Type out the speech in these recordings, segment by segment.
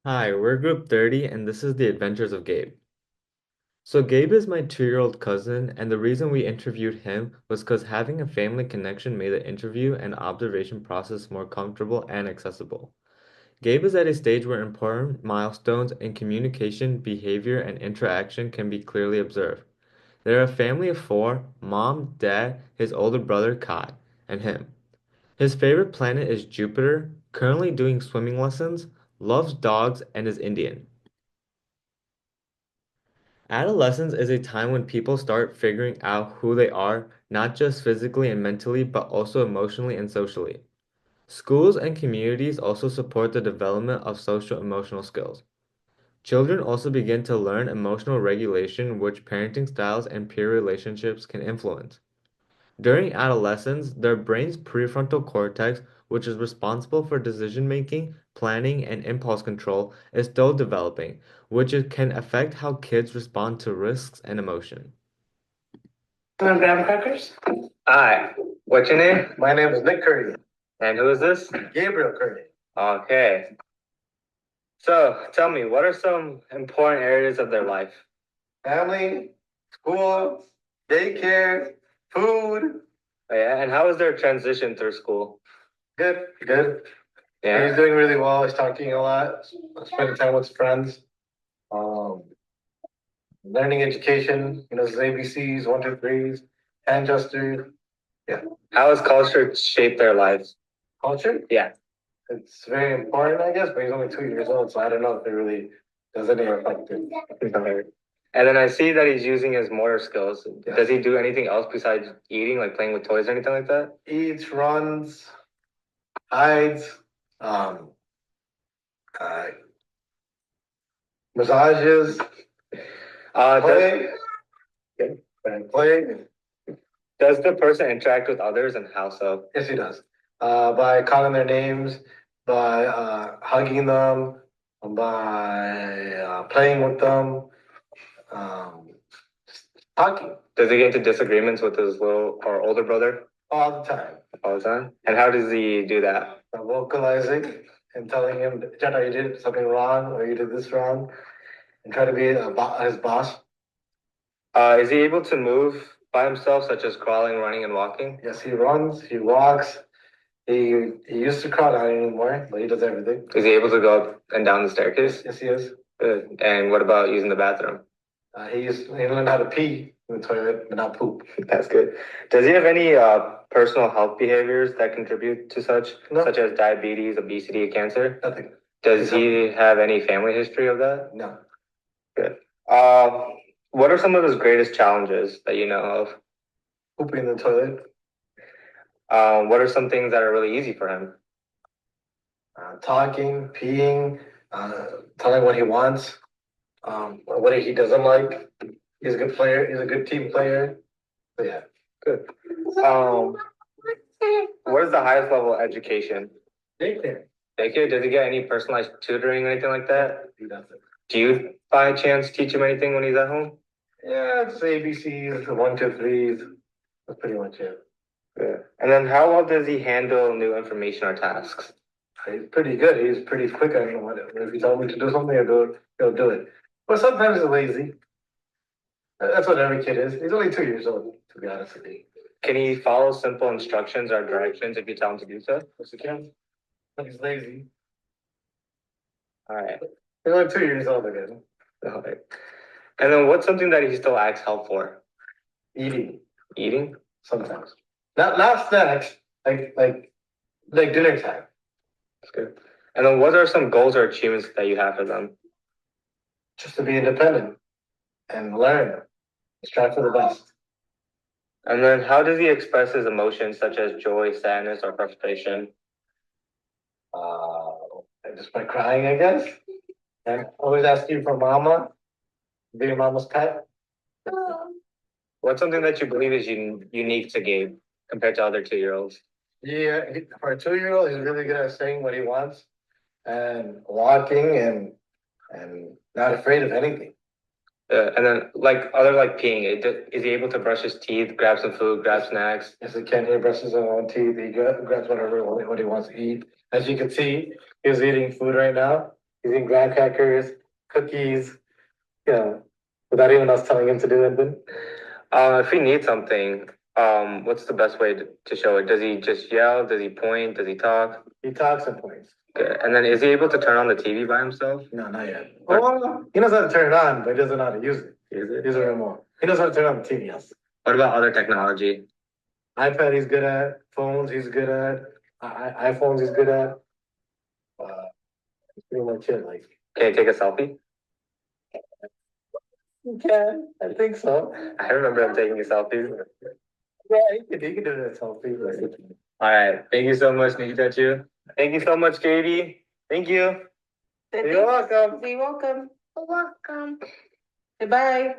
Hi, we're Group 30, and this is the Adventures of Gabe. So, Gabe is my 2-year-old cousin, and the reason we interviewed him was because having a family connection made the interview and observation process more comfortable and accessible. Gabe is at a stage where important milestones in communication, behavior, and interaction can be clearly observed. They're a family of four: mom, dad, his older brother Kai, and him. His favorite planet is Jupiter, currently doing swimming lessons, loves dogs, and is Indian. Adolescence is a time when people start figuring out who they are, not just physically and mentally, but also emotionally and socially. Schools and communities also support the development of social emotional skills. Children also begin to learn emotional regulation, which parenting styles and peer relationships can influence. During adolescence, their brain's prefrontal cortex, which is responsible for decision making, planning, and impulse control, is still developing, which can affect how kids respond to risks and emotion. Want graham crackers? Hi. What's your name? My name is Nick Curry. And who is this? Gabriel Curry. Okay. So tell me, what are some important areas of their life? Family, school, daycare, food. Oh, yeah, and how is their transition through school? Good, good. Yeah. He's doing really well. He's talking a lot, spending time with friends. Um, Learning education, his ABCs, one, two, threes, hand gestures. Yeah. How has culture shaped their lives? Culture? Yeah. It's very important, I guess, but he's only 2 years old, so I don't know if it really does any affect it. And then I see that he's using his motor skills. Yes. Does he do anything else besides eating, like playing with toys or anything like that? Eats, runs, hides, um, uh, massages, play, and play. Does the person interact with others and how so? Yes, he does. By calling their names, by hugging them, by playing with them, um, talking. Does he get into disagreements with his little or older brother? All the time. All the time? And how does he do that? By vocalizing and telling him, Jenna, you did something wrong or you did this wrong, and try to be his boss. Is he able to move by himself, such as crawling, running, and walking? Yes, he runs, he walks. He used to crawl, not anymore, but he does everything. Is he able to go up and down the staircase? Yes, he is. Good. And what about using the bathroom? He learned how to pee in the toilet, but not poop. That's good. Does he have any personal health behaviors that contribute to such, no, such as diabetes, obesity, cancer? Nothing. Does he have any family history of that? No. Good. What are some of his greatest challenges that you know of? Pooping in the toilet. What are some things that are really easy for him? Talking, peeing, telling what he wants, what he doesn't like. He's a good player. He's a good team player. So yeah, good. Um, what is the highest level of education? Daycare. Daycare. Does he get any personalized tutoring or anything like that? He doesn't. Do you, by chance, teach him anything when he's at home? Yeah, it's ABCs, one, two, threes. That's pretty much it. Yeah. And then how well does he handle new information or tasks? He's pretty good. He's pretty quick on what. If you tell him to do something, he'll do it. But sometimes he's lazy. That's what every kid is. He's only 2 years old, to be honest with you. Can he follow simple instructions or directions if you tell him to do so? Yes, he can. But he's lazy. All right. He's only 2 years old again. All right. And then what's something that he still asks help for? Eating. Eating? Sometimes. Not snacks, like dinner time. That's good. And then what are some goals or achievements that you have for them? Just to be independent and learn. Strive for the best. And then how does he express his emotions such as joy, sadness, or frustration? Uh, just by crying, I guess. And always asking for mama, being mama's pet. What's something that you believe is unique to Gabe compared to other 2-year-olds? Yeah, for a 2-year-old, he's really good at saying what he wants and walking and not afraid of anything. And then like peeing, is he able to brush his teeth, grab some food, grab snacks? Yes, he can. He brushes his own teeth. He grabs what he wants to eat. As you can see, he's eating food right now. He's eating graham crackers, cookies, without even us telling him to do anything. If he needs something, what's the best way to show it? Does he just yell? Does he point? Does he talk? He talks and points. Okay. And then is he able to turn on the TV by himself? No, not yet. Oh, he knows how to turn it on, but he doesn't know how to use it. Use a remote. He knows how to turn on the TV, yes. What about other technology? iPad he's good at. Phones he's good at. iPhones he's good at. That's pretty much it. Like, can you take a selfie? You can. I think so. I remember him taking a selfie. Yeah, you can do a selfie. All right. Thank you so much, Nikitachu. Thank you so much, Katie. Thank you. You're welcome. You're welcome. You're welcome. Goodbye.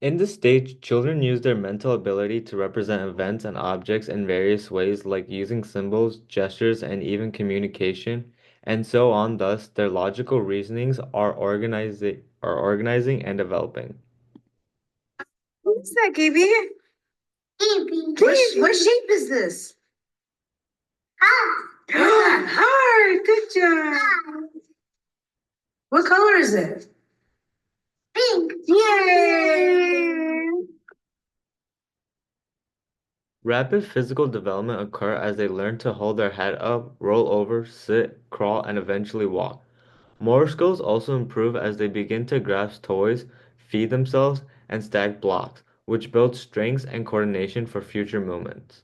In this stage, children use their mental ability to represent events and objects in various ways, like using symbols, gestures, and even communication, and so on. Thus, their logical reasonings are organizing and developing. What's that, Gaby? What shape is this? Heart. Good job. What color is it? Pink. Yay! Rapid physical development occur as they learn to hold their head up, roll over, sit, crawl, and eventually walk. Motor skills also improve as they begin to grasp toys, feed themselves, and stack blocks, which builds strength and coordination for future movements.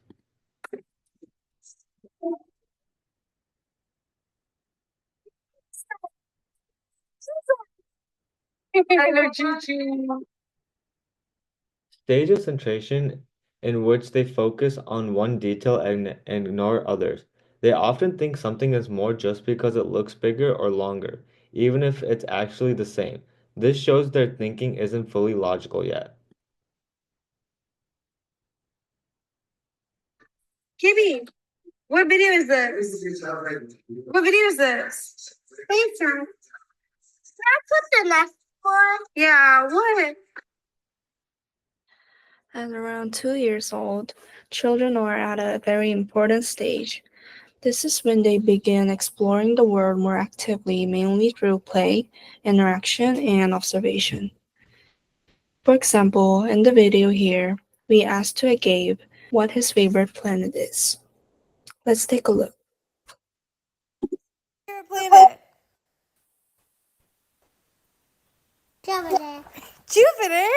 Hello, Gigi. Stage of centration in which they focus on one detail and ignore others. They often think something is more just because it looks bigger or longer, even if it's actually the same. This shows their thinking isn't fully logical yet. Gaby, what video is this? What video is this? Pizza. That's what the next one. Yeah, what? At around 2 years old, children are at a very important stage. This is when they begin exploring the world more actively, mainly through play, interaction, and observation. For example, in the video here, we asked to Gabe what his favorite planet is. Let's take a look. Favorite planet? Jupiter. Jupiter?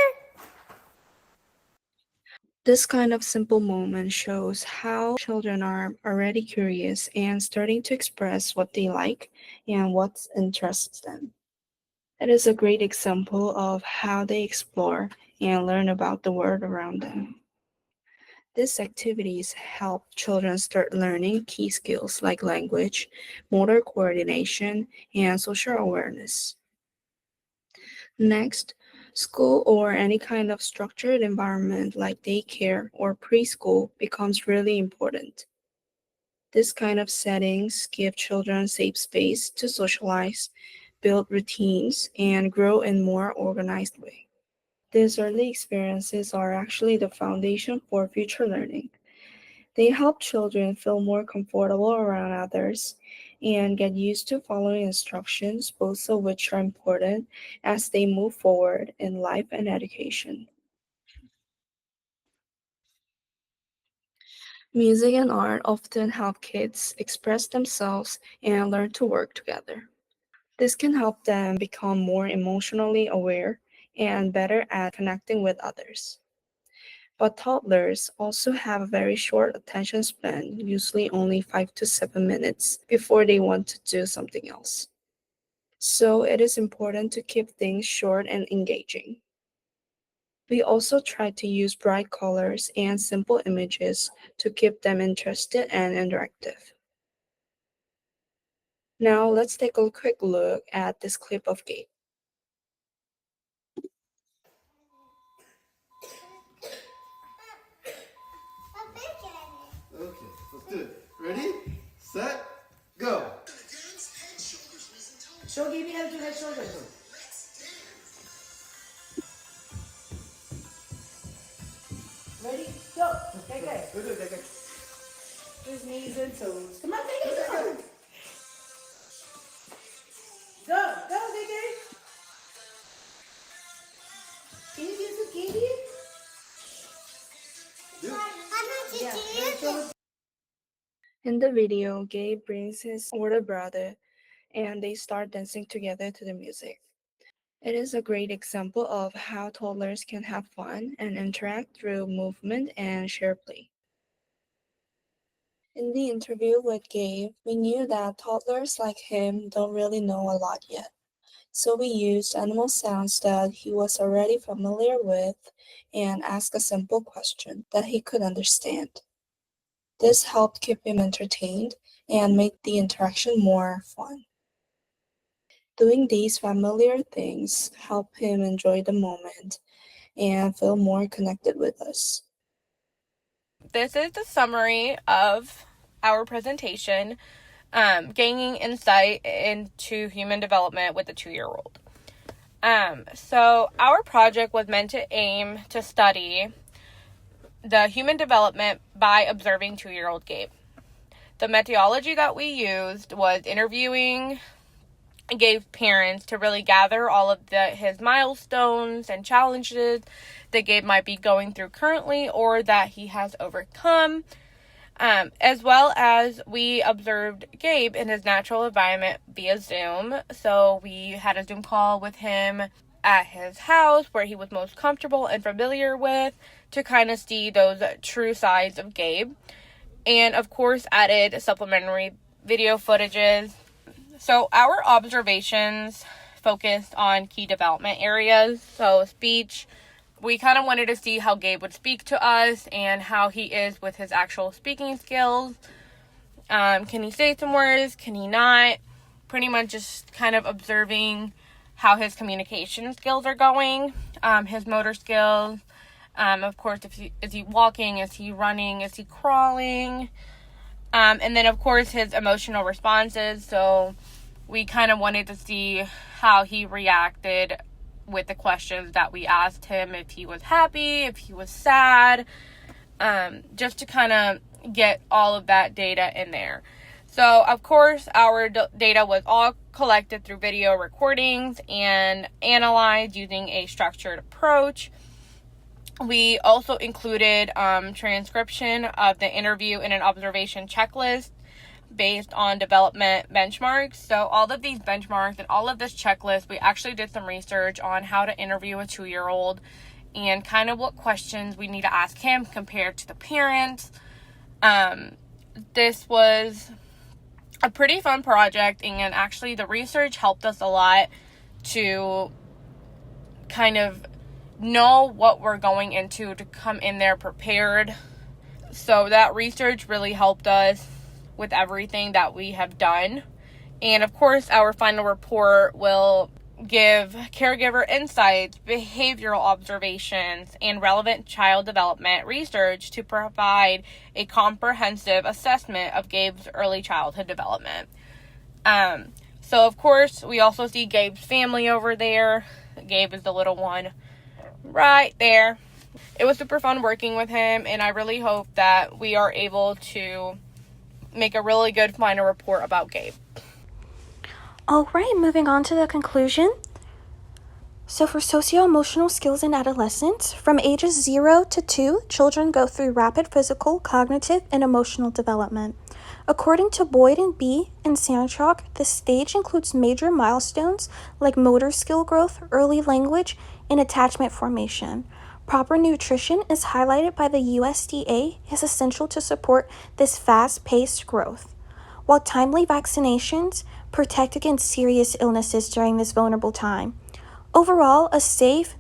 This kind of simple moment shows how children are already curious and starting to express what they like and what interests them. It is a great example of how they explore and learn about the world around them. These activities help children start learning key skills like language, motor coordination, and social awareness. Next, school or any kind of structured environment like daycare or preschool becomes really important. This kind of settings give children a safe space to socialize, build routines, and grow in more organized way. These early experiences are actually the foundation for future learning. They help children feel more comfortable around others and get used to following instructions, both of which are important as they move forward in life and education. Music and art often help kids express themselves and learn to work together. This can help them become more emotionally aware and better at connecting with others. But toddlers also have a very short attention span, usually only 5 to 7 minutes, before they want to do something else. So it is important to keep things short and engaging. We also try to use bright colors and simple images to keep them interested and interactive. Now let's take a quick look at this clip of Gabe. Okay, let's do it. Ready, set, go. Show Gaby how to do head shoulders. Ready? Go. Okay, good. Good. His knees and toes. Come on, take it. In the video, Gabe brings his older brother and they start dancing together to the music. It is a great example of how toddlers can have fun and interact through movement and share play. In the interview with Gabe, we knew that toddlers like him don't really know a lot yet. So we used animal sounds that he was already familiar with and asked a simple question that he could understand. This helped keep him entertained and make the interaction more fun. Doing these familiar things help him enjoy the moment and feel more connected with us. This is the summary of our presentation, gaining insight into human development with a 2-year-old. So our project was meant to aim to study the human development by observing 2-year-old Gabe. The methodology that we used was interviewing Gabe's parents to really gather all of his milestones and challenges that Gabe might be going through currently or that he has overcome, as well as we observed Gabe in his natural environment via Zoom. So we had a Zoom call with him at his house where he was most comfortable and familiar with to kind of see those true sides of Gabe. And of course added supplementary video footages. So our observations focused on key development areas. So speech, we kind of wanted to see how Gabe would speak to us and how he is with his actual speaking skills. Can he say some words? Can he not? Pretty much just kind of observing how his communication skills are going, his motor skills. Of course, is he walking? Is he running? Is he crawling? And then, of course, his emotional responses. So we kind of wanted to see how he reacted with the questions that we asked him, if he was happy, if he was sad, just to kind of get all of that data in there. So, of course, our data was all collected through video recordings and analyzed using a structured approach. We also included transcription of the interview in an observation checklist based on development benchmarks. So all of these benchmarks and all of this checklist, we actually did some research on how to interview a 2-year-old and kind of what questions we need to ask him compared to the parents. This was a pretty fun project, and actually the research helped us a lot to kind of know what we're going into to come in there prepared. So that research really helped us with everything that we have done. And of course, our final report will give caregiver insights, behavioral observations, and relevant child development research to provide a comprehensive assessment of Gabe's early childhood development. So of course, we also see Gabe's family over there. Gabe is the little one right there. It was super fun working with him, and I really hope that we are able to make a really good final report about Gabe. All right, moving on to the conclusion. So for socio-emotional skills in adolescence, from ages 0 to 2, children go through rapid physical, cognitive, and emotional development. According to Boyd and B. and Sandrock, this stage includes major milestones like motor skill growth, early language, and attachment formation. Proper nutrition is highlighted by the USDA as essential to support this fast-paced growth, while timely vaccinations protect against serious illnesses during this vulnerable time. Overall, a safe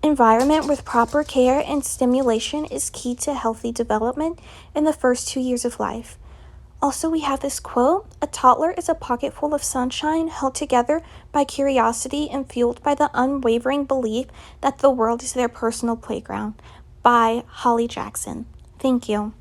environment with proper care and stimulation is key to healthy development in the first 2 years of life. Also, we have this quote: "A toddler is a pocket full of sunshine held together by curiosity and fueled by the unwavering belief that the world is their personal playground," by Holly Jackson. Thank you.